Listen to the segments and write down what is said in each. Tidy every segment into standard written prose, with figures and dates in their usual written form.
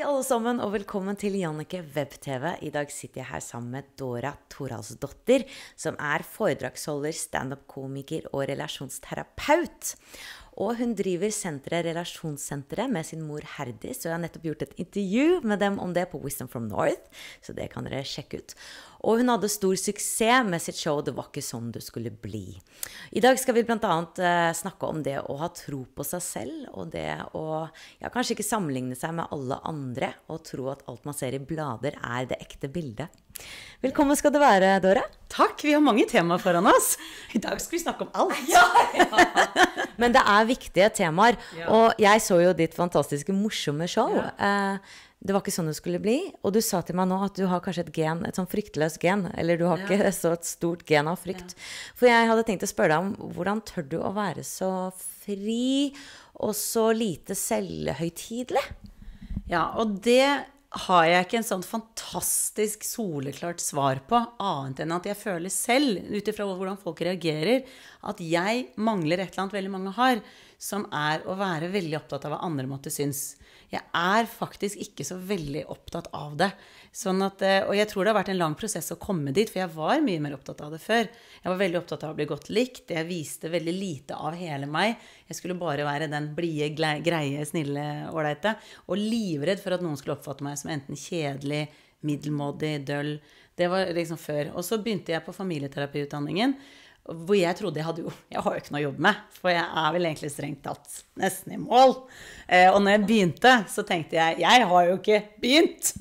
alle sammen, og velkommen til Jannicke Web-TV. I dag sitter jeg her sammen med Dora Thoralsdottir, som foredragsholder, stand-up-komiker og relasjonsterapeut. Og hun driver relasjonssenteret med sin mor Herdis, og jeg har nettopp gjort et intervju med dem om det på Wisdom from North, så det kan dere sjekke ut. Og hun hadde stor suksess med sitt show «Det var ikke sånn du skulle bli». I dag skal vi blant annet snakke om det å ha tro på seg selv, og det å kanskje ikke sammenligne seg med alle andre, og tro at alt man ser i blader det ekte bildet. Velkommen skal du være, Dora. Takk, vi har mange temaer foran oss. I dag skal vi snakke om alt. Ja. Men det viktige temaer, og jeg så jo ditt fantastiske morsomme show. Det var ikke sånn det skulle bli, og du sa til meg nå at du har kanskje et gen, et sånn fryktløst gen, eller du har ikke så et stort gen av frykt. For jeg hadde tenkt å spørre deg om, hvordan tør du å være så fri og så lite selvhøytidelig? Ja, og det har jeg ikke en sånn fantastisk soleklart svar på, annet enn at jeg føler selv, utifra hvordan folk reagerer, at jeg mangler et eller annet veldig mange har, som å være veldig opptatt av hva andre måtte synes. Jeg faktisk ikke så veldig opptatt av det. Sånn at, og jeg tror det har vært en lang prosess å komme dit, for jeg var mye mer opptatt av det før. Jeg var veldig opptatt av å bli godt likt. Jeg viste veldig lite av hele meg. Jeg skulle bare være den blide, greie, snille, ålreite. Og livredd for at noen skulle oppfatte meg som enten kjedelig, middelmådig, døll. Det var liksom før. Og så begynte jeg på familieterapiutdanningen, hvor jeg trodde jeg har jo ikke noe å jobbe med, for jeg vel egentlig strengt tatt nesten i mål. Og når jeg begynte, så tenkte jeg har jo ikke begynt.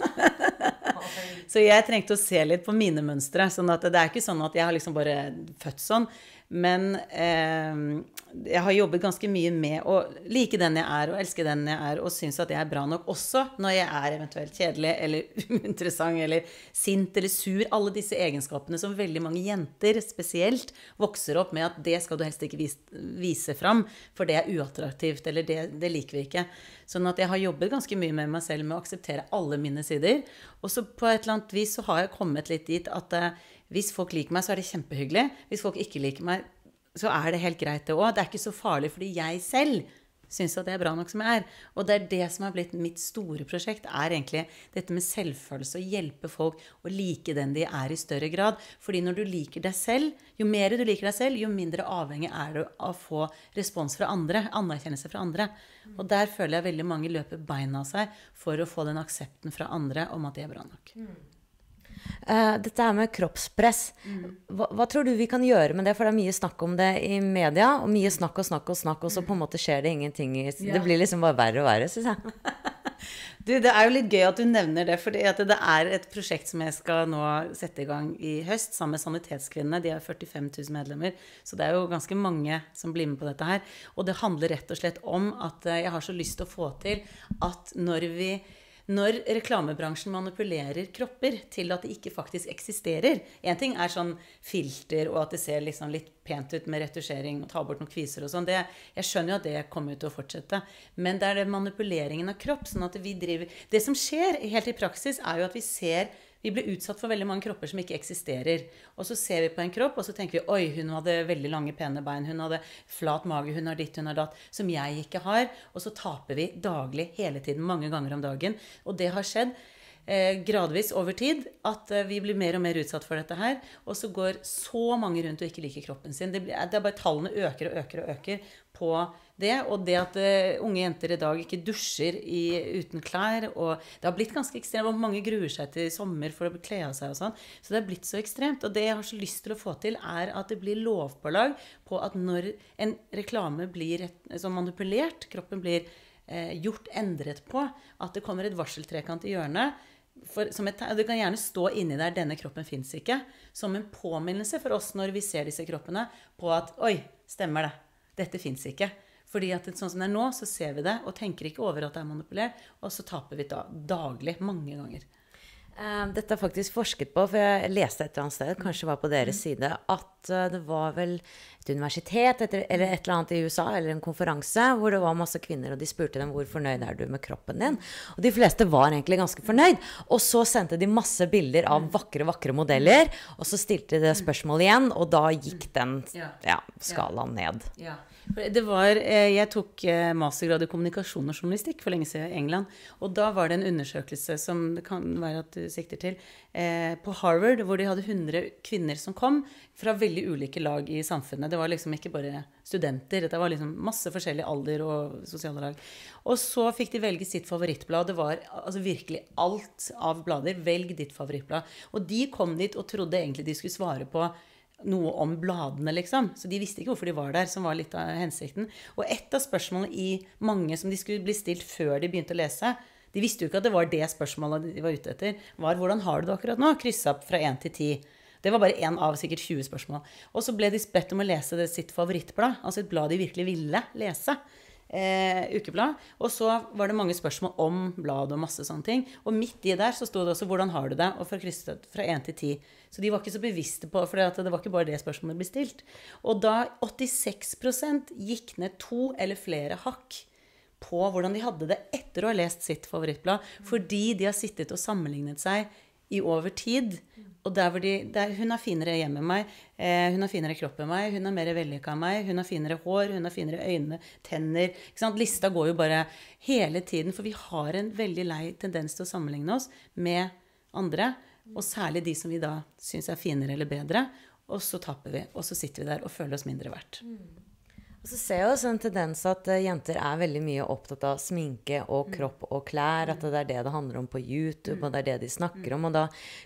Så jeg trengte å se litt på mine mønstre, sånn at det ikke sånn at jeg har liksom bare født sånn, men jeg har jobbet ganske mye med å like den jeg og elske den jeg og synes at jeg bra nok også når jeg eventuelt kjedelig eller uinteressant eller sint eller sur. Alle disse egenskapene som veldig mange jenter spesielt vokser opp med at det skal du helst ikke vise fram, for det uattraktivt, eller det liker vi ikke. Sånn at jeg har jobbet ganske mye med meg selv med å akseptere alle mine sider. Og så på et eller annet vis så har jeg kommet litt dit at hvis folk liker meg, så det kjempehyggelig. Hvis folk ikke liker meg, så det helt greit det også. Det ikke så farlig, fordi jeg selv synes at det bra nok som jeg Og det det som har blitt mitt store prosjekt, egentlig dette med selvfølelse, å hjelpe folk å like den de i større grad. Fordi når du liker deg selv, jo mer du liker deg selv, jo mindre avhengig du av å få respons fra andre, anerkjennelse fra andre. Og der føler jeg veldig mange løper beina av seg for å få den aksepten fra andre om at det bra nok. Dette med kroppspress, hva tror du vi kan gjøre med det? For det mye snakk om det i media, og mye snakk, og så på en måte skjer det ingenting. Det blir liksom bare verre og verre, synes jeg. Du, det jo litt gøy at du nevner det, for det et prosjekt som jeg skal nå sette i gang i høst, sammen med Sanitetskvinnene. De 45 000 medlemmer, så det jo ganske mange som blir med på dette her. Og det handler rett og slett om at jeg har så lyst til å få til at når reklamebransjen manipulerer kropper til at det ikke faktisk eksisterer. En ting sånn filter, og at det ser liksom litt pent ut med retusjering og ta bort noen kviser og sånn. Jeg skjønner jo at det kommer til å fortsette. Men det det manipuleringen av kropp, sånn at vi driver. Det som skjer helt i praksis jo at vi blir utsatt for veldig mange kropper som ikke eksisterer. Og så ser vi på en kropp, og så tenker vi, oi, hun hadde veldig lange, pene bein, hun hadde flat mage, hun har ditt, hun har datt, som jeg ikke har. Og så taper vi daglig, hele tiden, mange ganger om dagen. Og det har skjedd gradvis over tid, at vi blir mer og mer utsatt for dette her. Og så går så mange rundt og ikke liker kroppen sin. Det bare tallene øker og øker og øker på det. Og det at unge jenter i dag ikke dusjer uten klær, og det har blitt ganske ekstremt, og mange gruer seg til sommer for å kle av seg og sånn. Så det har blitt så ekstremt, og det jeg har så lyst til å få til at det blir lovpålag på at når en reklame blir så manipulert, kroppen blir gjort endret på, at det kommer et varseltrekant i hjørnet, det kan gjerne stå inni der, denne kroppen finnes ikke, som en påminnelse for oss når vi ser disse kroppene, på at, oi, stemmer det, dette finnes ikke. Fordi at sånn som det nå, så ser vi det, og tenker ikke over at det manipulert, og så taper vi daglig, mange ganger. Dette er faktisk forsket på, for jeg leste et eller annet sted, kanskje var på deres side, at det var vel et universitet eller et eller annet i USA, eller en konferanse, hvor det var masse kvinner, og de spurte dem hvor fornøyd er du med kroppen din. Og de fleste var egentlig ganske fornøyd. Og så sendte de masse bilder av vakre modeller, og så stilte de det spørsmålet igjen, og da gikk den skalaen ned. Ja. Det var, jeg tok mastergrad i kommunikasjon og journalistikk for lenge siden i England, og da var det en undersøkelse som det kan være at du sikter til, på Harvard, hvor de hadde 100 kvinner som kom fra veldig ulike lag i samfunnet. Det var liksom ikke bare studenter, det var liksom masse forskjellig alder og sosiale lag. Og så fikk de velge sitt favorittblad. Det var altså virkelig alt av blader. Velg ditt favorittblad. Og de kom dit og trodde egentlig de skulle svare på noe om bladene, liksom. Så de visste ikke hvorfor de var der, som var litt av hensikten. Og et av spørsmålene i mange som de skulle bli stilt før de begynte å lese, de visste jo ikke at det var det spørsmålet de var ute etter, var hvordan har du det akkurat nå? Kryss opp fra 1 til 10. Det var bare en av sikkert 20 spørsmål. Og så ble de bedt om å lese det sitt favorittblad, altså et blad de virkelig ville lese. Ukeblad, og så var det mange spørsmål om blad og masse sånne ting, og midt i der så stod det også hvordan har du det, og fra 1 til 10, så de var ikke så bevisste på, for det var ikke bare det spørsmålet ble stilt, og da 86% gikk ned 2 eller flere hakk på hvordan de hadde det etter å ha lest sitt favorittblad, fordi de har sittet og sammenlignet seg i over tid, og hun har finere hjem med meg, hun har finere kropp med meg, hun har mer vellykket av meg, hun har finere hår, hun har finere øyne, tenner, ikke sant? Lista går jo bare hele tiden, for vi har en veldig lei tendens til å sammenligne oss med andre, og særlig de som vi da synes er finere eller bedre, og så tapper vi, og så sitter vi der og føler oss mindre verdt. Og så ser jeg også en tendens at jenter er veldig mye opptatt av sminke og kropp og klær, at det er det handler om på YouTube, og det er det de snakker om, og da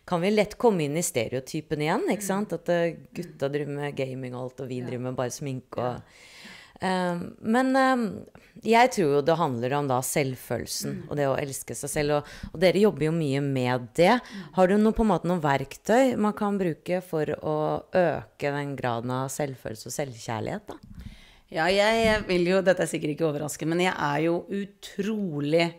kan vi lett komme inn i stereotypen igjen, ikke sant? At gutta driver med gaming og alt, og vi driver med bare sminke og... Men jeg tror jo det handler om da selvfølelsen og det å elske seg selv, og dere jobber jo mye med det. Har du noen verktøy man kan bruke for å øke den graden av selvfølelse og selvkjærlighet da? Ja, jeg vil jo, dette er sikkert ikke overraskende, men jeg er jo utrolig,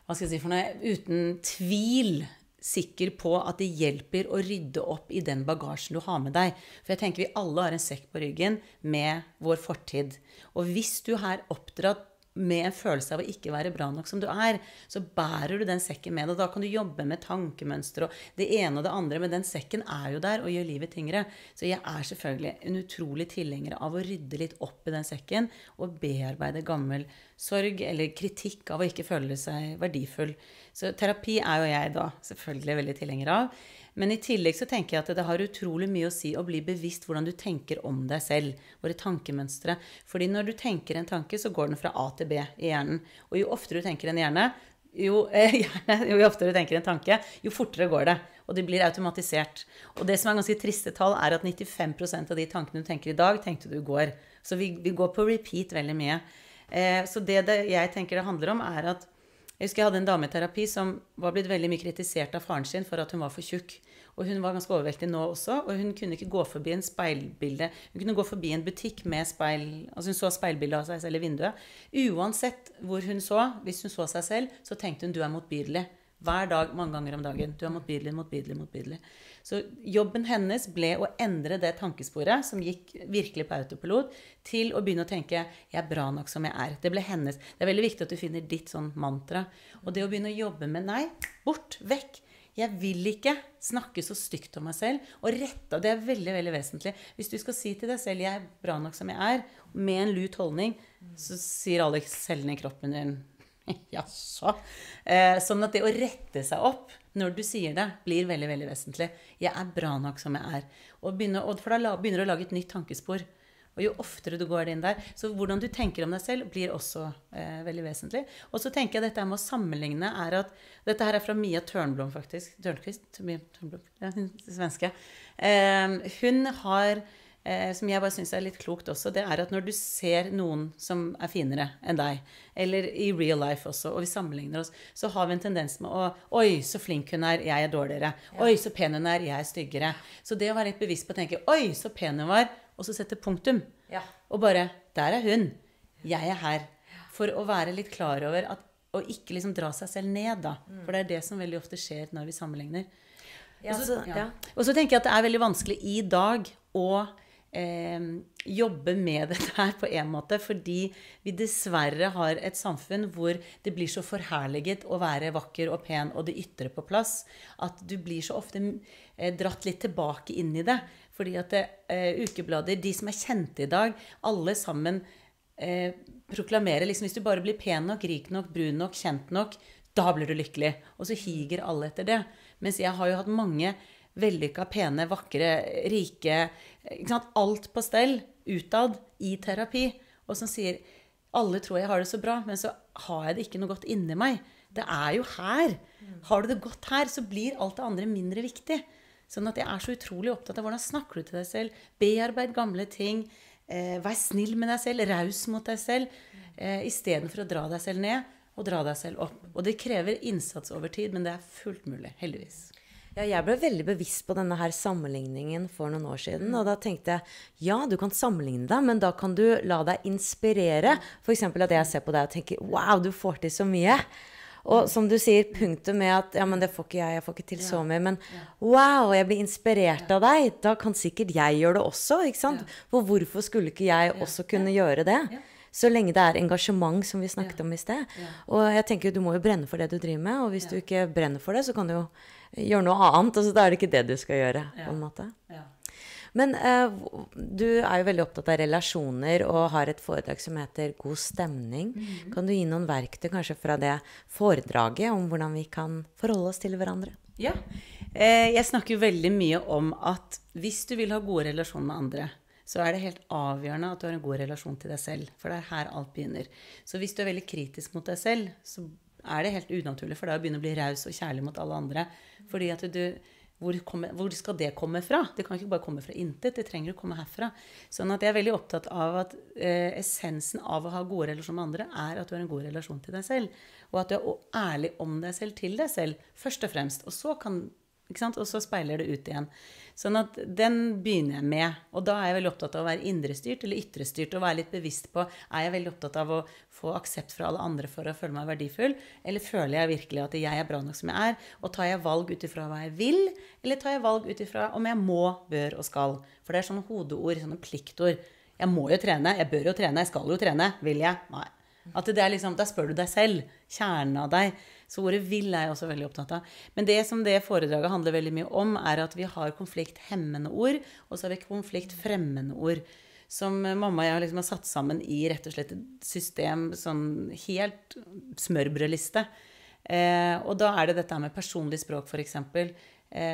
hva skal jeg si for noe, uten tvil sikker på at det hjelper å rydde opp i den bagasjen du har med deg. For jeg tenker vi alle har en sekk på ryggen med vår fortid. Og hvis du har oppdratt med en følelse av å ikke være bra nok som du er, så bærer du den sekken med, og da kan du jobbe med tankemønstre og det ene og det andre, men den sekken er jo der og gjør livet tyngre. Så jeg er selvfølgelig en utrolig tilhenger av å rydde litt opp i den sekken og bearbeide gammel sorg eller kritikk av å ikke føle seg verdifull. Så terapi er jo jeg da selvfølgelig veldig tilhenger av. Men i tillegg så tenker jeg at det har utrolig mye å si å bli bevisst hvordan du tenker om deg selv, våre tankemønstre. Fordi når du tenker en tanke, så går den fra A til B i hjernen. Og jo oftere du tenker en hjerne, jo oftere du tenker en tanke, jo fortere går det. Og det blir automatisert. Og det som er ganske triste tall er at 95% av de tankene du tenker i dag, tenkte du i går. Så vi går på repeat veldig mye. Så det jeg tenker det handler om er at jeg husker jeg hadde en dame i terapi som var blitt veldig mye kritisert av faren sin for at hun var for tjukk. Og hun var ganske overvektig nå også, og hun kunne ikke gå forbi en speilbilde. Hun kunne gå forbi en butikk med speil, altså hun så speilbildet av seg selv i vinduet. Uansett hvor hun så, hvis hun så seg selv, så tenkte hun du er motbydelig. Hver dag, mange ganger om dagen. Du er motbydelig, motbydelig, motbydelig. Så jobben hennes ble å endre det tankesporet, som gikk virkelig på autopilot, til å begynne å tenke, jeg er bra nok som jeg er. Det ble hennes. Det er veldig viktig at du finner ditt sånn mantra. Og det å begynne å jobbe med, nei, bort, vekk. Jeg vil ikke snakke så stygt om meg selv, og rette, og det er veldig, veldig vesentlig. Hvis du skal si til deg selv, jeg er bra nok som jeg er, med en lut holdning, så sier alle cellene i kroppen din, jaså. Sånn at det å rette seg opp når du sier det, blir veldig, veldig vesentlig. Jeg er bra nok som jeg er. For da begynner du å lage et nytt tankespor. Og jo oftere du går inn der, så hvordan du tenker om deg selv blir også veldig vesentlig. Og så tenker jeg dette med å sammenligne er at, dette her er fra Mia Törnblom faktisk, Mia Törnblom, ja, hun svenske. Hun har, som jeg bare synes er litt klokt også, det er at når du ser noen som er finere enn deg, eller i real life også, og vi sammenligner oss, så har vi en tendens med å, oi, så flink hun er, jeg er dårligere. Oi, så pen hun er, jeg er styggere. Så det å være litt bevisst på å tenke, oi, så pen hun var, og så sette punktum. Og bare, der er hun. Jeg er her. For å være litt klar over at og ikke liksom dra seg selv ned da. For det det som veldig ofte skjer når vi sammenligner. Ja, Og så tenker jeg at det veldig vanskelig i dag å jobbe med dette her på en måte, fordi vi dessverre har et samfunn hvor det blir så forherliget å være vakker og pen og det ytre på plass, at du blir så ofte dratt litt tilbake inn i det. Fordi at ukeblader, de som kjente i dag, alle sammen proklamerer liksom, hvis du bare blir pen nok, rik nok, brun nok, kjent nok, da blir du lykkelig. Og så higer alle etter det. Mens jeg har jo hatt mange vellykka, pene, vakre, rike, ikke sant? Alt på stell, utad, i terapi. Og som sier, alle tror jeg har det så bra, men så har jeg det ikke noe godt inni meg. Det jo her. Har du det godt her, så blir alt det andre mindre viktig. Sånn at jeg så utrolig opptatt av hvordan snakker du til deg selv. Bearbeid gamle ting. Vær snill med deg selv, raus mot deg selv. I stedet for å dra deg selv ned, og dra deg selv opp. Og det krever innsats over tid, men det fullt mulig, heldigvis. Ja, jeg ble veldig bevisst på denne her sammenligningen for noen år siden, og da tenkte jeg, ja, du kan sammenligne deg, men da kan du la deg inspirere. For eksempel at jeg ser på deg og tenker, wow, du får til så mye. Og som du sier, punktet med at, ja, men det får ikke jeg får ikke til så mye, men wow, jeg blir inspirert av deg, da kan sikkert jeg gjøre det også, ikke sant? For hvorfor skulle ikke jeg også kunne gjøre det? Så lenge det engasjement som vi snakket om i sted. Og jeg tenker, du må jo brenne for det du driver med, og hvis du ikke brenner for det, så kan du jo gjøre noe annet, og så da det ikke det du skal gjøre, på en måte. Men du jo veldig opptatt av relasjoner, og har et foredrag som heter God stemning. Kan du gi noen verktøy kanskje fra det foredraget, om hvordan vi kan forholde oss til hverandre? Ja, jeg snakker jo veldig mye om at hvis du vil ha gode relasjoner med andre, så det helt avgjørende at du har en god relasjon til deg selv. For det her alt begynner. Så hvis du veldig kritisk mot deg selv, så det helt unaturlig for deg å begynne å bli raus og kjærlig mot alle andre. Fordi at hvor skal det komme fra? Det kan ikke bare komme fra intet, det trenger å komme herfra. Sånn at jeg veldig opptatt av at essensen av å ha gode relasjoner med andre at du har en god relasjon til deg selv. Og at du ærlig om deg selv til deg selv, først og fremst. Og så og så speiler det ut igjen. Sånn at den begynner jeg med. Og da jeg veldig opptatt av å være indrestyrt eller ytrestyrt, og være litt bevisst på, jeg veldig opptatt av å få aksept fra alle andre for å føle meg verdifull, eller føler jeg virkelig at jeg bra nok som jeg og tar jeg valg ut ifra hva jeg vil, eller tar jeg valg ut ifra om jeg må, bør og skal. For det sånne hodeord, sånne pliktord. Jeg må jo trene, jeg bør jo trene, jeg skal jo trene, vil jeg? Nei. At det liksom, da spør du deg selv, kjernen av deg. Så ordet vil jeg også veldig opptatt av. Men det som det foredraget handler veldig mye om, at vi har konflikthemmende ord, og så har vi konfliktfremmende ord. Som mamma og jeg liksom har satt sammen i rett og slett et system, sånn helt smørbrødliste. Og da det dette med personlig språk for eksempel,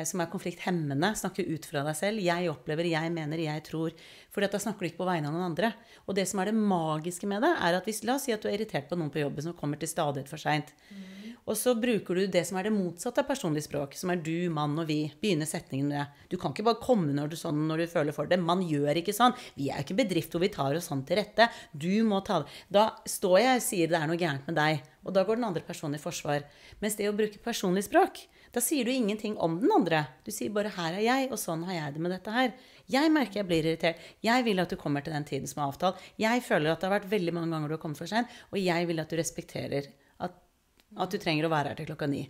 som konflikthemmende, snakke ut fra deg selv. Jeg opplever, jeg mener, jeg tror. For da snakker du ikke på vegne av noen andre. Og det som det magiske med det, at hvis, la oss si at du irritert på noen på jobben som kommer til stadighet for sent. Og så bruker du det som det motsatte av personlig språk, som du, mann og vi. Begynner setningen med det. Du kan ikke bare komme når du føler for det. Man gjør ikke sånn. Vi ikke bedrift hvor vi tar oss sånn til rette. Du må ta det. Da står jeg og sier det noe gærent med deg. Og da går den andre personen i forsvar. Mens det å bruke personlig språk, da sier du ingenting om den andre. Du sier bare, her jeg, og sånn har jeg det med dette her. Jeg merker jeg blir irritert. Jeg vil at du kommer til den tiden som avtalt. Jeg føler at det har vært veldig mange ganger du har kommet for sent, og jeg vil at du respekterer at du trenger å være her til 9:00.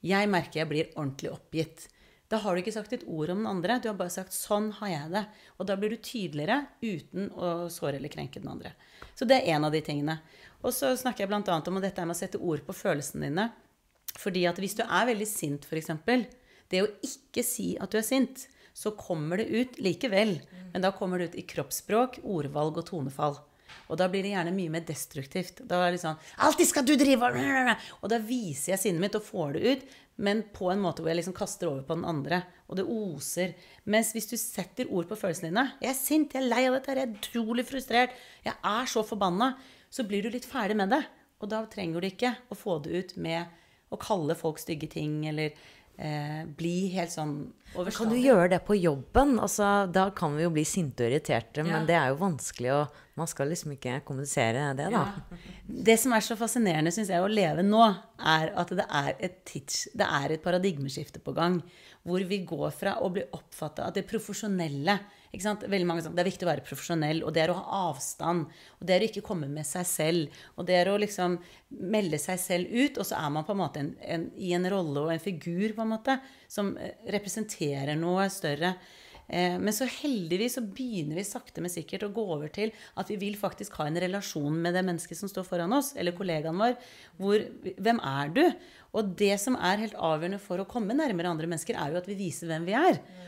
Jeg merker jeg blir ordentlig oppgitt. Da har du ikke sagt et ord om den andre. Du har bare sagt, sånn har jeg det. Og da blir du tydeligere uten å såre eller krenke den andre. Så det en av de tingene. Og så snakker jeg blant annet om dette med å sette ord på følelsene dine. Fordi at hvis du veldig sint, for eksempel, det å ikke si at du sint, så kommer det ut likevel. Men da kommer det ut i kroppsspråk, ordvalg og tonefall. Og da blir det gjerne mye mer destruktivt. Da det sånn, alltid skal du drive! Og da viser jeg sinnet mitt og får det ut, men på en måte hvor jeg liksom kaster over på den andre. Og det oser. Mens hvis du setter ord på følelsene dine, jeg sint, jeg lei av dette, jeg utrolig frustrert, jeg så forbannet, så blir du litt ferdig med det. Og da trenger du ikke å få det ut med å kalle folk stygge ting, eller bli helt sånn overstadig. Kan du gjøre det på jobben? Altså, da kan vi jo bli sinte og irriterte, men det jo vanskelig, og man skal liksom ikke kommunisere det da. Ja. Det som så fascinerende, synes jeg, å leve nå, at det et paradigmeskifte på gang, hvor vi går fra å bli oppfattet at det profesjonelle, Ikke sant? Veldig mange sånn, det viktig å være profesjonell, og det å ha avstand, og det å ikke komme med seg selv, og det å liksom melde seg selv ut, og så man på en måte i en rolle og en figur på en måte, som representerer noe større. Men så heldigvis så begynner vi sakte men sikkert å gå over til at vi vil faktisk ha en relasjon med det mennesket som står foran oss, eller kollegaen vår, hvem du? Og det som helt avgjørende for å komme nærmere andre mennesker, jo at vi viser hvem vi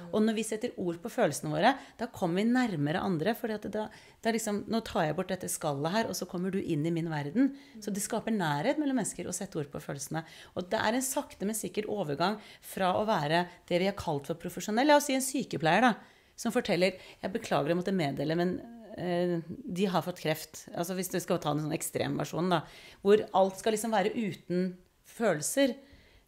Og når vi setter ord på følelsene våre, da kommer vi nærmere andre, for det liksom, nå tar jeg bort dette skallet her, og så kommer du inn i min verden. Så det skaper nærhet mellom mennesker å sette ord på følelsene. Og det en sakte men sikkert overgang fra å være det vi har kalt for profesjonell. La oss si en sykepleier da, som forteller, jeg beklager å måtte meddele, men de har fått kreft. Altså hvis du skal ta en sånn ekstrem versjon da, hvor alt skal liksom være uten følelser,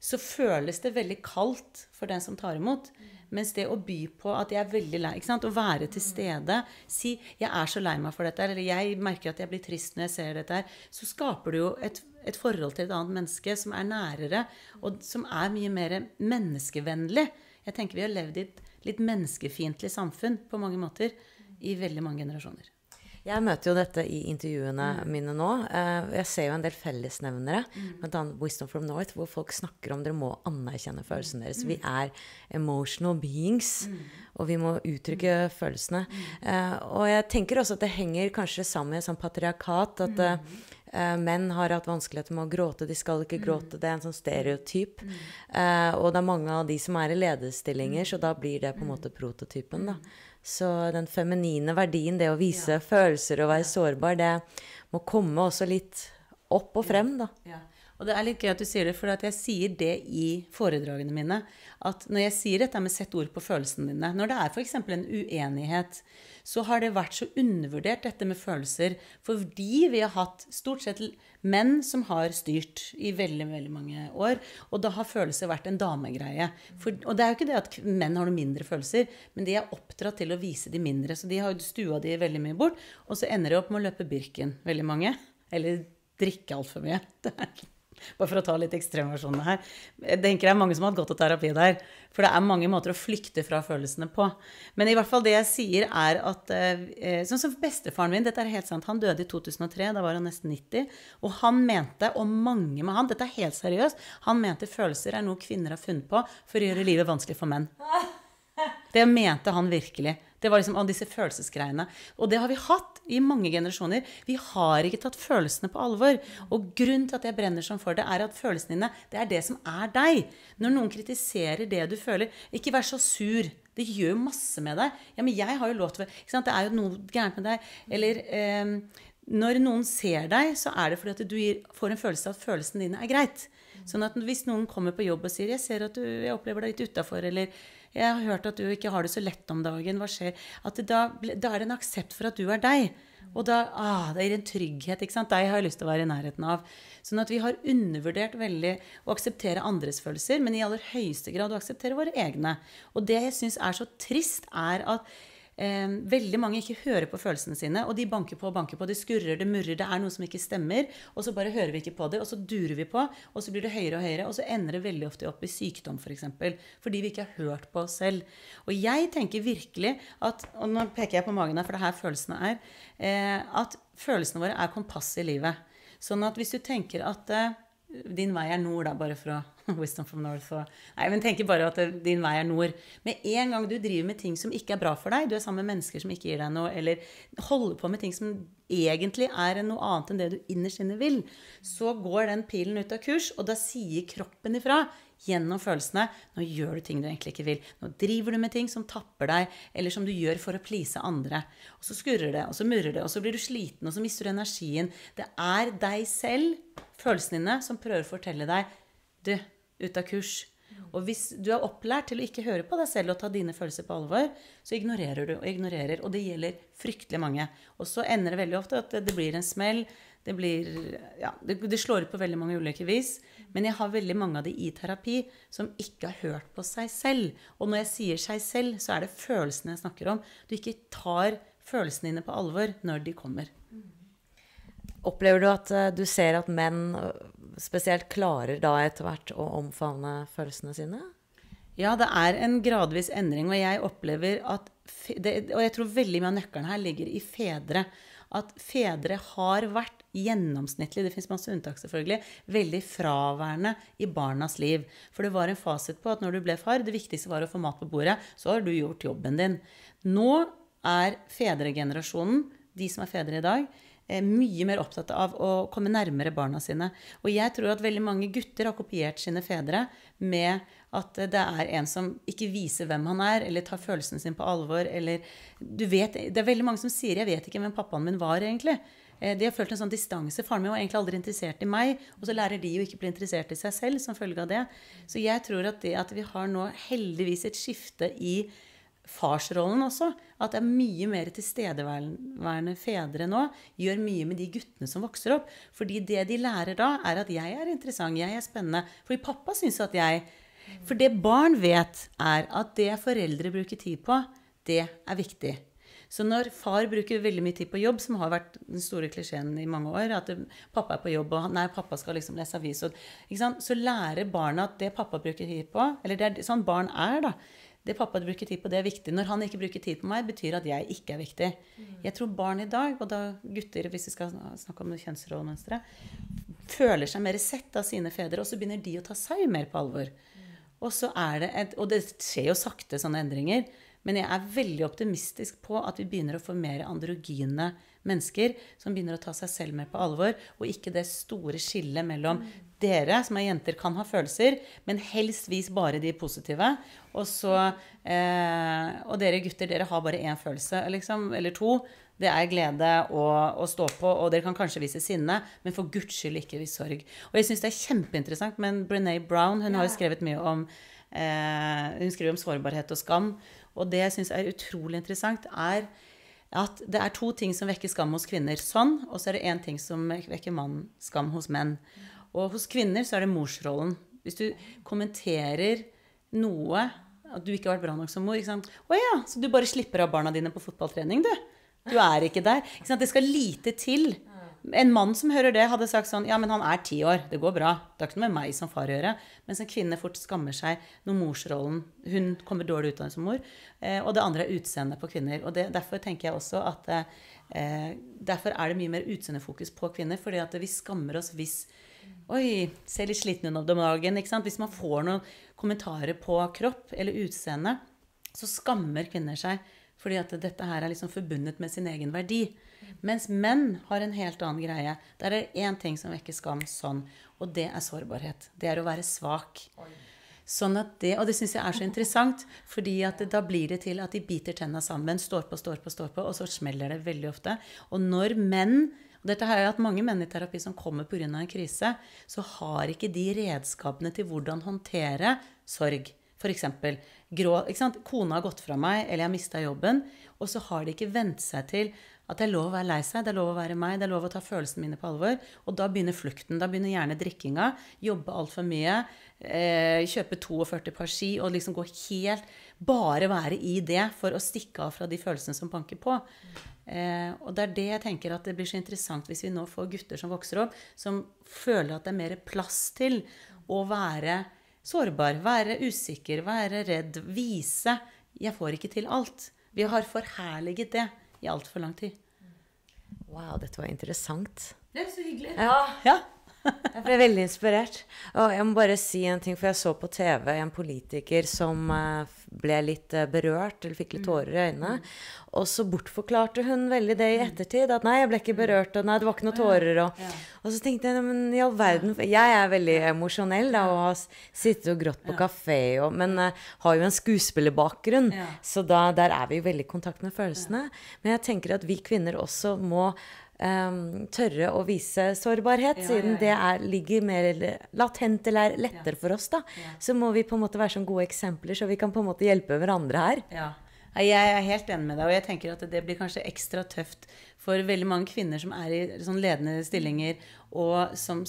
så føles det veldig kaldt for den som tar imot. Mens det å by på at jeg veldig lei, ikke sant? Å være til stede, si, jeg så lei meg for dette, eller jeg merker at jeg blir trist når jeg ser dette her, så skaper du jo et forhold til et annet menneske som nærere, og som mye mer menneskevennlig. Jeg tenker vi har levd i et litt menneskefiendtlig samfunn på mange måter i veldig mange generasjoner. Jeg møter jo dette i intervjuene mine nå. Jeg ser jo en del fellesnevnere, blant annet Wisdom from North, hvor folk snakker om dere må anerkjenne følelsene deres. Vi emotional beings, og vi må uttrykke følelsene. Og jeg tenker også at det henger kanskje sammen med sånn patriarkat, at menn har hatt vanskeligheter med å gråte, de skal ikke gråte, det en sånn stereotyp. Og det mange av de som i lederstillinger, så da blir det på en måte prototypen da. Så den feminine verdien, det å vise følelser og være sårbar, det må komme også litt opp og frem da. Ja. Og det litt gøy at du sier det, for at jeg sier det i foredragene mine, at når jeg sier dette med sett ord på følelsene dine, når det for eksempel en uenighet, så har det vært så undervurdert dette med følelser, fordi vi har hatt stort sett menn som har styrt i veldig, veldig mange år, og da har følelser vært en damegreie. Og det jo ikke det at menn har noe mindre følelser, men de oppdratt til å vise de mindre, så de har stua de veldig mye bort, og så ender de opp med å løpe Birken, veldig mange, eller drikke alt for mye. Bare for å ta litt ekstremversjoner her. Jeg tenker det mange som har gått til terapi der, for det mange måter å flykte fra følelsene på. Men i hvert fall det jeg sier at, sånn som bestefaren min, dette helt sant, han døde i 2003, da var han nesten 90, og han mente, og mange med han, dette helt seriøst, han mente følelser noe kvinner har funnet på for å gjøre livet vanskelig for menn. Det mente han virkelig. Det var liksom disse følelsesgreiene. Og det har vi hatt i mange generasjoner. Vi har ikke tatt følelsene på alvor. Og grunnen til at jeg brenner sånn for det, at følelsene dine, det det som deg. Når noen kritiserer det du føler, ikke vær så sur. Det gjør masse med deg. Ja, men jeg har jo lov til ikke sant? Det jo noe gærent med deg. Eller når noen ser deg, så det fordi at du får en følelse av at følelsene dine greit. Sånn at hvis noen kommer på jobb og sier, jeg ser at jeg opplever deg litt utenfor, eller jeg har hørt at du ikke har det så lett om dagen, hva skjer? At da det en aksept for at du deg. Og da, det en trygghet, ikke sant? Deg har jeg lyst til å være i nærheten av. Sånn at vi har undervurdert veldig å akseptere andres følelser, men i aller høyeste grad å akseptere våre egne. Og det jeg synes så trist at veldig mange ikke hører på følelsene sine, og de banker på, de skurrer, det murrer, det noe som ikke stemmer, og så bare hører vi ikke på det, og så durer vi på, og så blir det høyere og høyere, og så ender det veldig ofte opp i sykdom for eksempel, fordi vi ikke har hørt på oss selv. Og jeg tenker virkelig at, og nå peker jeg på magen her, for det her følelsene at følelsene våre kompass i livet. Sånn at hvis du tenker at din vei nord da, bare fra Wisdom from North nei, men tenker bare at din vei nord med en gang du driver med ting som ikke bra for deg, du sammen med mennesker som ikke gir deg noe, eller holder på med ting som egentlig noe annet enn det du innerst inne vil, så går den pilen ut av kurs, og da sier kroppen ifra gjennom følelsene, nå gjør du ting du egentlig ikke vil, nå driver du med ting som tapper deg, eller som du gjør for å please andre, og så skurrer det, og så murrer det, og så blir du sliten, og så mister du energien. Det deg selv, følelsene dine, som prøver å fortelle deg, du, ut av kurs. Og hvis du opplært til å ikke høre på deg selv og ta dine følelser på alvor, så ignorerer du og ignorerer, og det gjelder fryktelig mange. Og så ender det veldig ofte at det blir en smell, det slår ut på veldig mange ulike vis, men jeg har veldig mange av de i terapi som ikke har hørt på seg selv. Og når jeg sier seg selv, så det følelsene jeg snakker om. Du ikke tar følelsene dine på alvor når de kommer. Opplever du at du ser at menn spesielt klarer da etter hvert å omfavne følelsene sine? Ja, det en gradvis endring, og jeg opplever at, og jeg tror veldig mye av nøkkelen her ligger i fedre, at fedre har vært gjennomsnittlig, det finnes masse unntak selvfølgelig, veldig fraværende i barnas liv. For det var en fasit på at når du ble far, det viktigste var å få mat på bordet, så har du gjort jobben din. Nå fedregenerasjonen, de som fedre i dag, mye mer opptatt av å komme nærmere barna sine. Og jeg tror at veldig mange gutter har kopiert sine fedre med at det en som ikke viser hvem han eller tar følelsen sin på alvor, eller du vet, det veldig mange som sier, jeg vet ikke hvem pappaen min var egentlig. De har følt en sånn distanse, faren min var egentlig aldri interessert i meg, og så lærer de jo ikke bli interessert i seg selv som følge av det. Så jeg tror at det at vi har nå heldigvis et skifte i farsrollen også, at det mye mer tilstedeværende fedre nå, gjør mye med de guttene som vokser opp. Fordi det de lærer da, at jeg interessant, jeg spennende. Fordi pappa synes at for det barn vet at det foreldre bruker tid på, det viktig. Så når far bruker veldig mye tid på jobb, som har vært den store klisjeen i mange år, at pappa på jobb, og pappa skal liksom lese avis, så lærer barna at det pappa bruker tid på, eller det sånn barn da, det pappa bruker tid på, det viktig. Når han ikke bruker tid på meg, betyr at jeg ikke viktig. Jeg tror barn i dag, og da gutter, hvis vi skal snakke om kjønnsrollemønstre, føler seg mer sett av sine fedre, og så begynner de å ta seg mer på alvor. Og så og det skjer jo sakte sånne endringer, men jeg veldig optimistisk på at vi begynner å få mer androgyne mennesker som begynner å ta seg selv mer på alvor, og ikke det store skillet mellom dere, som jenter, kan ha følelser, men helst vis bare de positive, og så, og dere gutter, dere har bare en følelse, liksom, eller to, det glede å stå på, og dere kan kanskje vise sinne, men for Guds skyld ikke vise sorg. Og jeg synes det kjempeinteressant, men Brené Brown, hun har jo skrevet mye om, hun skriver om sårbarhet og skam, og det jeg synes utrolig interessant at det to ting som vekker skam hos kvinner, sånn, og så det en ting som vekker skam hos menn. Og hos kvinner så det morsrollen. Hvis du kommenterer noe, at du ikke har vært bra nok som mor, ikke sant? Å ja, så du bare slipper av barna dine på fotballtrening, du. Du ikke der. Ikke sant? Det skal lite til. En mann som hører det hadde sagt sånn, ja, men han 10 år, det går bra. Det ikke noe med meg som far å gjøre. Mens en kvinne fort skammer seg når morsrollen, hun kommer dårlig ut av som mor. Og det andre utseende på kvinner. Og derfor tenker jeg også at derfor det mye mer utseendefokus på kvinner, fordi at vi skammer oss hvis oi, ser litt sliten ut om dagen, ikke sant? Hvis man får noen kommentarer på kropp eller utseende, så skammer kvinner seg, fordi at dette her liksom forbundet med sin egen verdi. Mens menn har en helt annen greie. Der det en ting som vekker skam sånn, og det sårbarhet. Det å være svak. Sånn at og det synes jeg så interessant, fordi at da blir det til at de biter tennene sammen, står på, og så smeller det veldig ofte. Og når menn, og dette har jeg hatt mange menn i terapi som kommer på grunn av en krise, så har ikke de redskapene til hvordan håndtere sorg. For eksempel, ikke sant? Kona har gått fra meg, eller jeg har mistet jobben, og så har de ikke vent seg til at det lov å være lei seg, det lov å være meg, det lov å ta følelsene mine på alvor, og da begynner flukten, da begynner gjerne drikkinga, jobbe alt for mye, kjøpe 42 par ski, og liksom gå helt, bare være i det for å stikke av fra de følelsene som banker på. Og det det jeg tenker at det blir så interessant hvis vi nå får gutter som vokser opp, som føler at det mer plass til å være sårbar, være usikker, være redd, vise, jeg får ikke til alt. Vi har forherliget det i alt for lang tid. Wow, dette var interessant. Det så hyggelig. Ja. Jeg ble veldig inspirert. Og jeg må bare si en ting, for jeg så på TV en politiker som ble litt berørt, eller fikk litt tårer i øynene. Og så bortforklarte hun veldig det i ettertid, at nei, jeg ble ikke berørt, og nei, det var ikke noe tårer. Og så tenkte jeg, men i all verden, jeg veldig emosjonell da, og har sittet og grått på kafé, men har jo en skuespillerbakgrunn, så der vi jo veldig i kontakt med følelsene. Men jeg tenker at vi kvinner også må tørre å vise sårbarhet, siden det ligger mer latent eller lettere for oss da. Så må vi på en måte være som gode eksempler, så vi kan på en måte hjelpe hverandre her. Ja, jeg helt enig med deg, og jeg tenker at det blir kanskje ekstra tøft for veldig mange kvinner som i sånn ledende stillinger, og som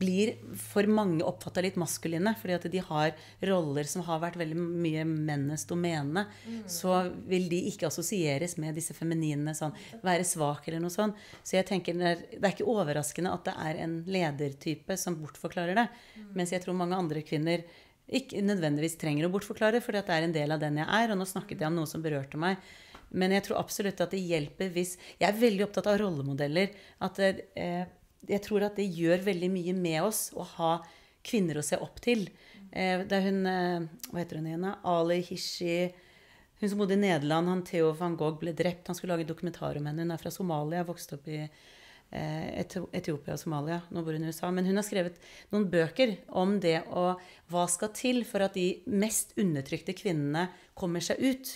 blir for mange oppfattet litt maskuline, fordi at de har roller som har vært veldig mye mennes domene, så vil de ikke assosieres med disse femininene, sånn, være svak eller noe sånt. Så jeg tenker, det ikke overraskende at det en ledertype som bortforklarer det, mens jeg tror mange andre kvinner ikke nødvendigvis trenger å bortforklare, fordi at det en del av den jeg og nå snakket jeg om noe som berørte meg. Men jeg tror absolutt at det hjelper hvis... Jeg veldig opptatt av rollemodeller, at jeg tror at det gjør veldig mye med oss å ha kvinner å se opp til. Det hun, hva heter hun igjen? Ali Hishi, hun som bodde i Nederland, han Theo van Gogh ble drept, han skulle lage dokumentar om henne, hun fra Somalia, vokste opp i Etiopia og Somalia, nå bor hun i USA, men hun har skrevet noen bøker om det og hva skal til for at de mest undertrykte kvinnene kommer seg ut.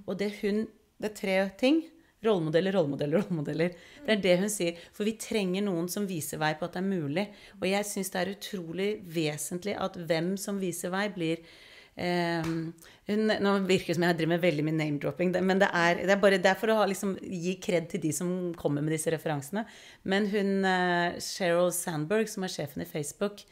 Og det er 3 ting, rollemodeller. Det det hun sier, for vi trenger noen som viser vei på at det mulig, og jeg synes det utrolig vesentlig at hvem som viser vei blir nå virker det som jeg driver med veldig mye name-dropping, men det er for å liksom, gi kred til de som kommer med disse referansene. Men hun, Sheryl Sandberg, som sjefen i Facebook,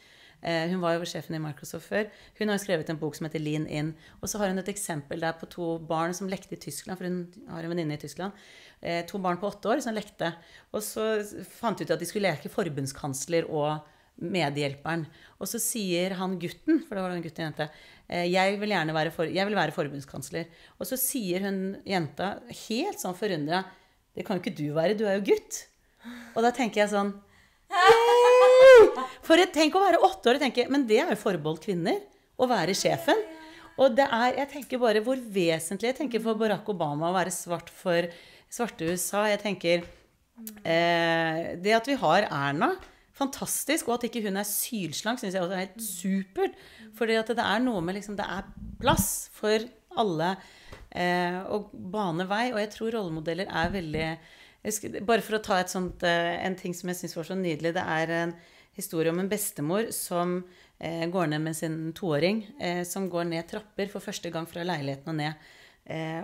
hun var jo sjefen i Microsoft før, hun har skrevet en bok som heter Lean In, og så har hun et eksempel der på 2 barn som lekte i Tyskland, for hun har en venninne i Tyskland, 2 barn på 8 år som lekte, og så fant ut at de skulle leke forbundskansler og medhjelperen. Og så sier han gutten, for det var en gutt og jente, jeg vil være forbundskansler. Og så sier hun jenta, helt sånn forundret, det kan jo ikke du være, du jo gutt. Og da tenker jeg sånn, for tenk å være 8 år og tenke, men det jo forbeholdt kvinner å være sjefen. Og jeg tenker bare hvor vesentlig, jeg tenker for Barack Obama å være svart for svarte USA, jeg tenker det at vi har Erna, fantastisk, og at ikke hun sylslank, synes jeg også helt supert, fordi at det noe med liksom, det plass for alle å bane vei, og jeg tror rollemodeller veldig, bare for å ta en ting som jeg synes var så nydelig, det en historie om en bestemor som går ned med sin 2-åring, som går ned trapper for første gang fra leiligheten og ned.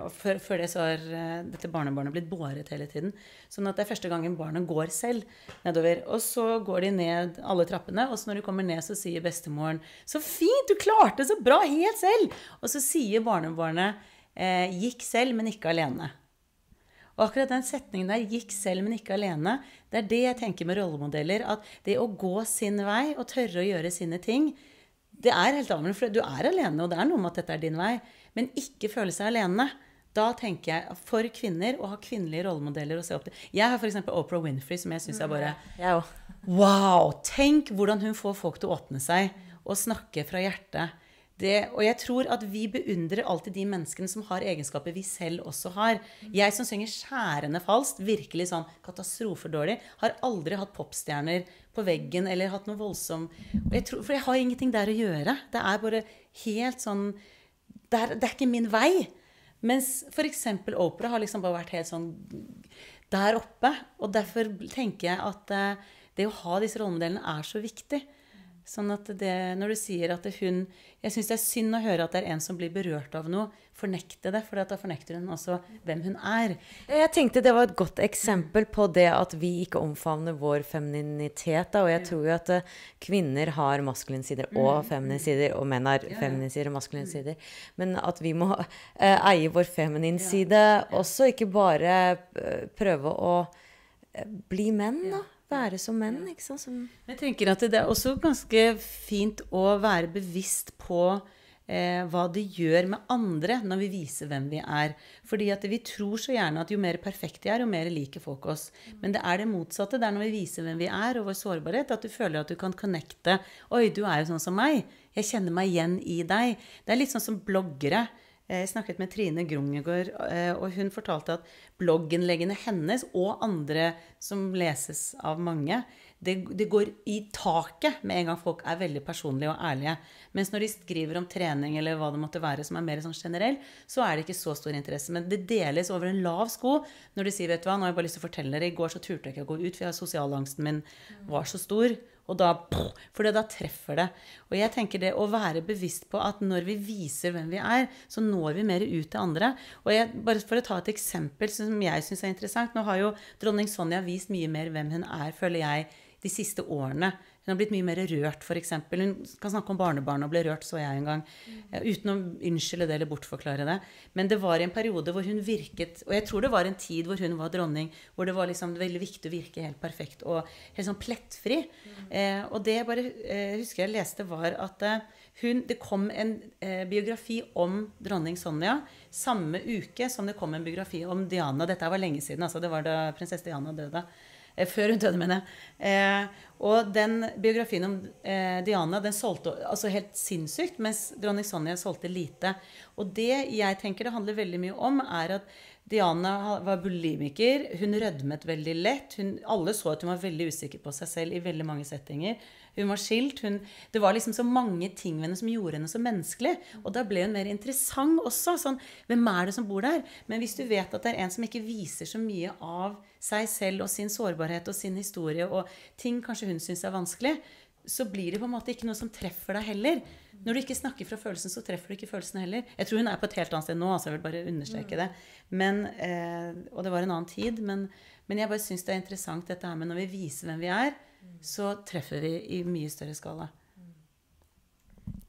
Og før det så har dette barnebarnet blitt båret hele tiden. Sånn at det første gangen barnet går selv nedover. Og så går de ned alle trappene, og så når de kommer ned så sier bestemoren, så fint, du klarte det så bra helt selv! Og så sier barnebarnet, gikk selv, men ikke alene. Og akkurat den setningen der, gikk selv, men ikke alene, det det jeg tenker med rollemodeller, at det å gå sin vei og tørre å gjøre sine ting, det helt annerledes, for du alene, og det noe med at dette din vei, men ikke føle seg alene. Da tenker jeg, for kvinner, å ha kvinnelige rollemodeller å se opp til. Jeg har for eksempel Oprah Winfrey, som jeg synes bare, wow, tenk hvordan hun får folk til å åpne seg, og snakke fra hjertet. Og jeg tror at vi beundrer alltid de menneskene som har egenskaper vi selv også har. Jeg som synger skjærende falskt, virkelig sånn katastrofedårlig, har aldri hatt popstjerner på veggen, eller hatt noe voldsom. For jeg har ingenting der å gjøre. Det bare helt sånn, det ikke min vei. Mens for eksempel Oprah har liksom bare vært helt sånn der oppe, og derfor tenker jeg at det å ha disse rollemodellene så viktig. Sånn at når du sier at jeg synes det synd å høre at det en som blir berørt av noe, fornekte det, for da fornekter hun også hvem hun Jeg tenkte det var et godt eksempel på det at vi ikke omfavner vår femininitet, da, og jeg tror jo at kvinner har maskuline sider og feminine sider, og menn har feminine sider og maskuline sider, men at vi må eie vår feminine side også, ikke bare prøve å bli menn da. Være som menn, ikke sant? Jeg tenker at det også ganske fint å være bevisst på hva det gjør med andre når vi viser hvem vi Fordi at vi tror så gjerne at jo mer perfekt vi jo mer liker folk oss. Men det det motsatte, det når vi viser hvem vi og vår sårbarhet, at du føler at du kan connecte. Oi, du jo sånn som meg. Jeg kjenner meg igjen i deg. Det litt sånn som bloggere. Jeg snakket med Trine Grungegård, og hun fortalte at blogginnleggene hennes og andre som leses av mange, det går i taket med en gang folk veldig personlige og ærlige. Mens når de skriver om trening eller hva det måtte være som mer sånn generell, så det ikke så stor interesse. Men det deles over en lav sko når de sier, vet du hva, nå har jeg bare lyst til å fortelle dere, i går så turte jeg ikke å gå ut, for sosialangsten min var så stor. Og da, for da treffer det. Og jeg tenker det å være bevisst på at når vi viser hvem vi så når vi mer ut til andre. Og bare for å ta et eksempel som jeg synes interessant, nå har jo dronning Sonja vist mye mer hvem hun føler jeg, de siste årene. Hun har blitt mye mer rørt, for eksempel. Hun kan snakke om barnebarn og ble rørt, så jeg en gang. Uten å unnskylde det eller bortforklare det. Men det var en periode hvor hun virket, og jeg tror det var en tid hvor hun var dronning, hvor det var liksom veldig viktig å virke helt perfekt og helt sånn plettfri. Og det jeg bare husker jeg leste var at det kom en biografi om dronning Sonja samme uke som det kom en biografi om Diana. Dette var lenge siden, altså det var da prinsesse Diana døde. Før hun døde, mener jeg. Og den biografien om Diana, den solgte altså helt sinnssykt, mens dronning Sonja solgte lite. Og det jeg tenker det handler veldig mye om, at Diana var bulimiker, hun rødmet veldig lett, alle så at hun var veldig usikker på seg selv i veldig mange settinger. Hun var skilt, det var liksom så mange ting ved henne som gjorde henne så menneskelig, og da ble hun mer interessant også, sånn, hvem det som bor der? Men hvis du vet at det en som ikke viser så mye av seg selv og sin sårbarhet og sin historie, og ting kanskje hun synes vanskelig, så blir det på en måte ikke noe som treffer deg heller. Når du ikke snakker fra følelsen, så treffer du ikke følelsen heller. Jeg tror hun på et helt annet sted nå, altså jeg vil bare understreke det. Men, og det var en annen tid, men jeg bare synes det interessant dette her med når vi viser hvem vi så treffer vi i mye større skala.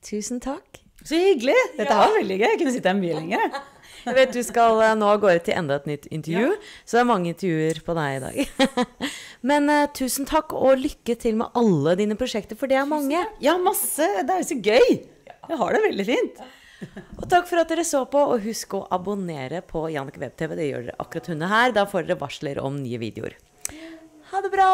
Tusen takk. Så hyggelig! Dette var veldig gøy. Jeg kunne sitte her mye lenger. Jeg vet du skal nå av gårde til enda et nytt intervju, så det mange intervjuer på deg i dag. Men tusen takk, og lykke til med alle dine prosjekter, for det mange. Ja, masse. Det jo så gøy. Jeg har det veldig fint. Og takk for at dere så på, og husk å abonnere på Jannicke Web TV. Det gjør dere akkurat her. Da får dere varsler om nye videoer. Ha det bra!